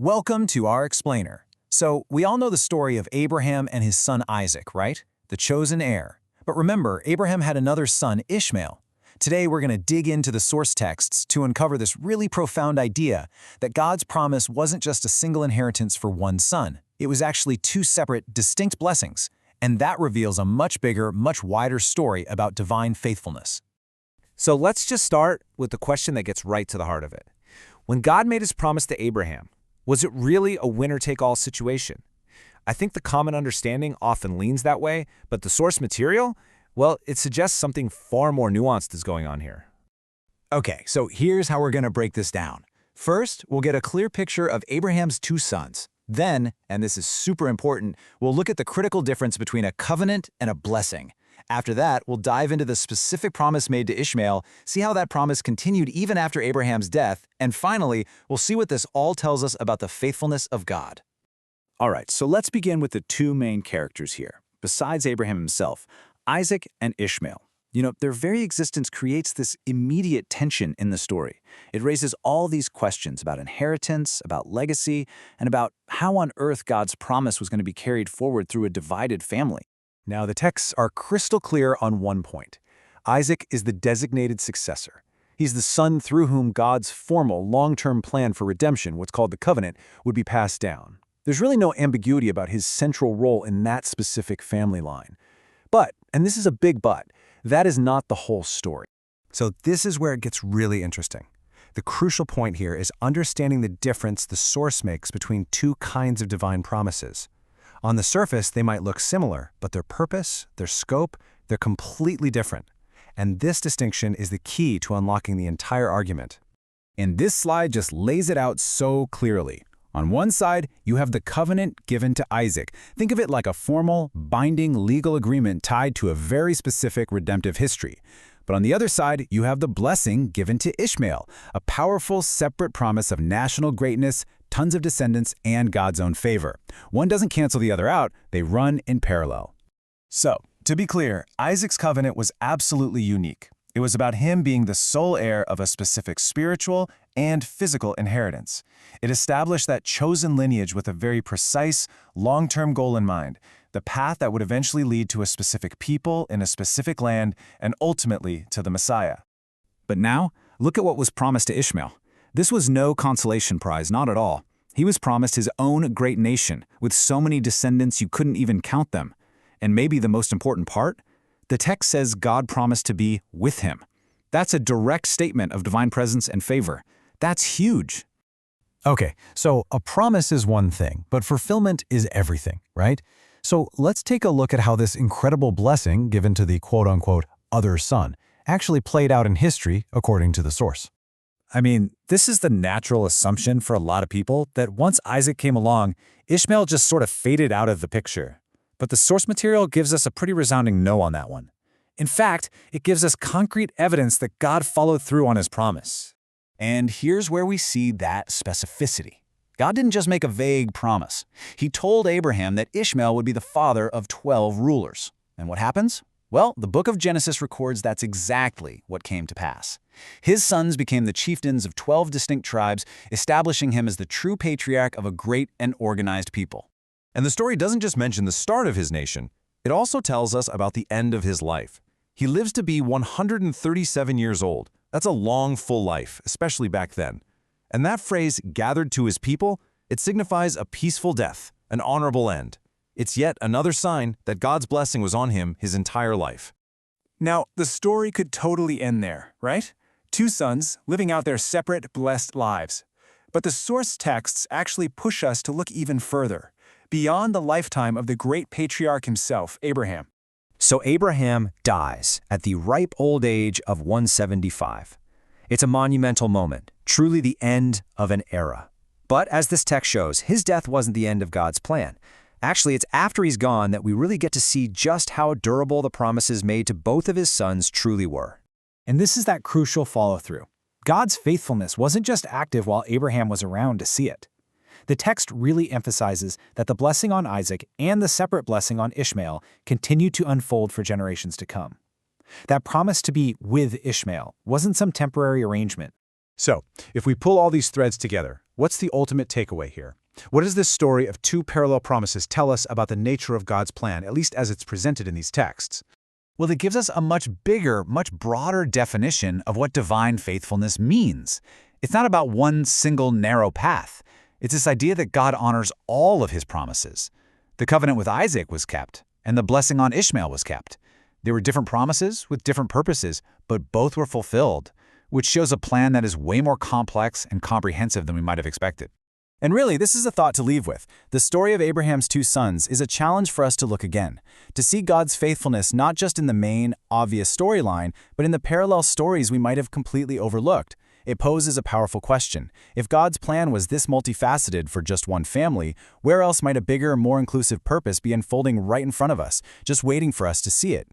Welcome to our explainer. So, we all know the story of Abraham and his son Isaac, right? The chosen heir. But remember, Abraham had another son, Ishmael. Today, we're going to dig into the source texts to uncover this really profound idea that God's promise wasn't just a single inheritance for one son. It was actually two separate, distinct blessings. And that reveals a much bigger, much wider story about divine faithfulness. So let's just start with the question that gets right to the heart of it. When God made his promise to Abraham, was it really a winner-take-all situation? I think the common understanding often leans that way, but the source material, well, it suggests something far more nuanced is going on here. Okay, so here's how we're going to break this down. First, we'll get a clear picture of Abraham's two sons. Then, and this is super important, we'll look at the critical difference between a covenant and a blessing. After that, we'll dive into the specific promise made to Ishmael, see how that promise continued even after Abraham's death, and finally, we'll see what this all tells us about the faithfulness of God. All right, so let's begin with the two main characters here. Besides Abraham himself, Isaac and Ishmael. Their very existence creates this immediate tension in the story. It raises all these questions about inheritance, about legacy, and about how on earth God's promise was going to be carried forward through a divided family. Now, the texts are crystal clear on one point. Isaac is the designated successor. He's the son through whom God's formal, long-term plan for redemption, what's called the covenant, would be passed down. There's really no ambiguity about his central role in that specific family line. But, and this is a big but, that is not the whole story. So this is where it gets really interesting. The crucial point here is understanding the difference the source makes between two kinds of divine promises. On the surface, they might look similar, but their purpose, their scope, they're completely different. And this distinction is the key to unlocking the entire argument. And this slide just lays it out so clearly. On one side, you have the covenant given to Isaac. Think of it like a formal, binding legal agreement tied to a very specific redemptive history. But on the other side, you have the blessing given to Ishmael, a powerful, separate promise of national greatness, tons of descendants, and God's own favor. One doesn't cancel the other out, they run in parallel. So, to be clear, Isaac's covenant was absolutely unique. It was about him being the sole heir of a specific spiritual and physical inheritance. It established that chosen lineage with a very precise, long-term goal in mind, the path that would eventually lead to a specific people in a specific land and ultimately to the Messiah. But now, look at what was promised to Ishmael. This was no consolation prize, not at all. He was promised his own great nation, with so many descendants you couldn't even count them. And maybe the most important part? The text says God promised to be with him. That's a direct statement of divine presence and favor. That's huge. Okay, so a promise is one thing, but fulfillment is everything, right? So let's take a look at how this incredible blessing given to the quote-unquote other son actually played out in history according to the source. I mean, this is the natural assumption for a lot of people that once Isaac came along, Ishmael just sort of faded out of the picture. But the source material gives us a pretty resounding no on that one. In fact, it gives us concrete evidence that God followed through on his promise. And here's where we see that specificity. God didn't just make a vague promise. He told Abraham that Ishmael would be the father of 12 rulers. And what happens? Well, the book of Genesis records that's exactly what came to pass. His sons became the chieftains of 12 distinct tribes, establishing him as the true patriarch of a great and organized people. And the story doesn't just mention the start of his nation, it also tells us about the end of his life. He lives to be 137 years old. That's a long, full life, especially back then. And that phrase, gathered to his people, it signifies a peaceful death, an honorable end. It's yet another sign that God's blessing was on him his entire life. Now, the story could totally end there, right? Two sons living out their separate, blessed lives. But the source texts actually push us to look even further, beyond the lifetime of the great patriarch himself, Abraham. So Abraham dies at the ripe old age of 175. It's a monumental moment, truly the end of an era. But as this text shows, his death wasn't the end of God's plan. Actually, it's after he's gone that we really get to see just how durable the promises made to both of his sons truly were. And this is that crucial follow-through. God's faithfulness wasn't just active while Abraham was around to see it. The text really emphasizes that the blessing on Isaac and the separate blessing on Ishmael continue to unfold for generations to come. That promise to be with Ishmael wasn't some temporary arrangement. So, if we pull all these threads together, What's the ultimate takeaway here? What does this story of two parallel promises tell us about the nature of God's plan, at least as it's presented in these texts? Well, it gives us a much bigger, much broader definition of what divine faithfulness means. It's not about one single narrow path. It's this idea that God honors all of his promises. The covenant with Isaac was kept, and the blessing on Ishmael was kept. They were different promises with different purposes, but both were fulfilled, which shows a plan that is way more complex and comprehensive than we might have expected. And really, this is a thought to leave with. The story of Abraham's two sons is a challenge for us to look again, to see God's faithfulness not just in the main, obvious storyline, but in the parallel stories we might have completely overlooked. It poses a powerful question. If God's plan was this multifaceted for just one family, where else might a bigger, more inclusive purpose be unfolding right in front of us, just waiting for us to see it?